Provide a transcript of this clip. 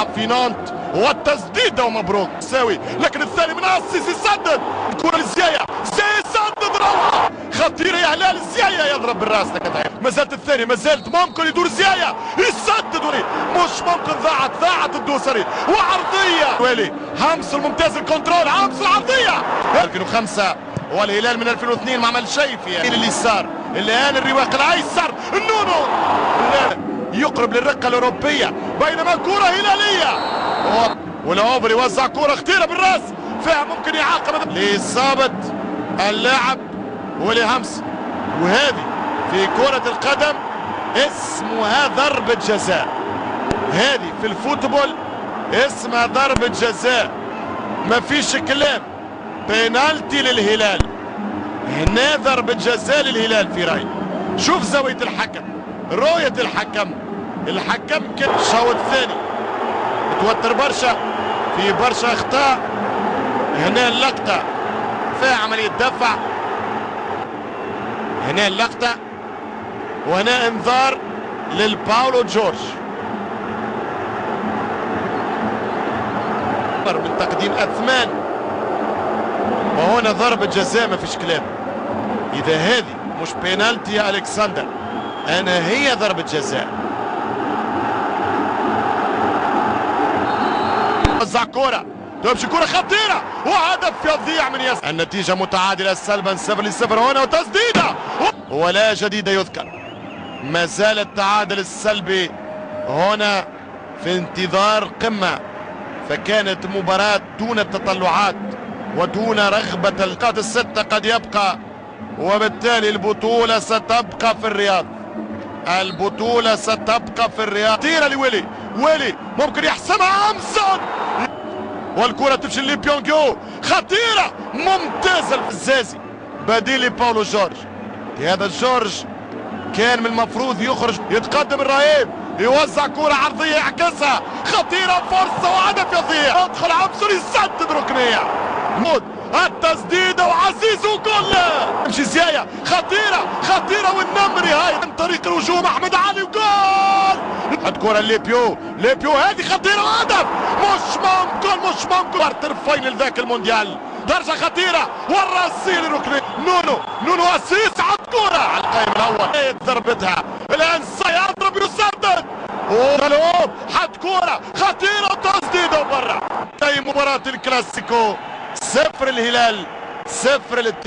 يلعب في نانت والتسديده ومبروك ساوي، لكن الثاني من اسيس يسدد الكره لزيايا، زيايا يسدد روعه خطيره يا هلال، زيايا يضرب بالراس لكن ما زالت الثاني، ما زالت ممكن يدور زيايا يسدد ولي مش ممكن، ضاعت الدوسري وعرضيه ويلي همس الممتاز الكنترول، همس العرضيه 2005 والهلال من 2002 ما عمل شيء في اليسار، الان الرواق الايسر النونو يقرب للرقه الاوروبيه بينما كره هلاليه والعوبر يوزع كره خطيره بالراس فيها ممكن يعاقب لاصابه اللاعب ولي همس، وهذه في كره القدم اسمها ضربه جزاء، هذه في الفوتبول اسمها ضربه جزاء ما فيش كلام، بينالتي للهلال، هنا ضربه جزاء للهلال في رايي. شوف زاويه الحكم، رؤيه الحكم كان الشوط الثاني متوتر برشا، في برشا اخطاء، هنا اللقطه فيها عمليه دفع، هنا اللقطه وهنا انذار للباولو جورج من تقديم اثمان، وهنا ضربه جزاء ما فيش كلام. اذا هذه مش بينالتي يا الكسندر انا هي ضربه جزاء. وزع كرة تمشي كرة خطيرة وهدف يضيع من ياسر، النتيجة متعادلة سلبا 0-0 هنا وتسديدة ولا جديد يذكر، ما زال التعادل السلبي هنا في انتظار قمة، فكانت مباراة دون التطلعات ودون رغبة النقاط الستة قد يبقى، وبالتالي البطولة ستبقى في الرياض، البطولة ستبقى في الرياض. خطيرة لويلي، ويلي ممكن يحسمها أمسون والكرة تمشي لبيونغيو خطيرة ممتازة الفزازي بديل باولو جورج، هذا جورج كان من المفروض يخرج يتقدم الرهيب يوزع كرة عرضية يعكسها خطيرة فرصة وهدف يضيع، ادخل عمسون يسدد ركنية التسديدة وعزيز وجول تمشي زيايا خطيرة والنمري هاي عن طريق الهجوم احمد علي وجول، الكرة ليبيو هذه خطيرة وهدف مش ممكن كوارتر فاينل ذاك المونديال، درجة خطيرة والراسيل ركني نونو اسيس على الكرة على القائم الاول ضربتها الان سيضرب يسدد وملعوب حد كرة خطيرة وتسديدة وبرا. زي مباراة الكلاسيكو 0 الهلال 0 الاتحاد.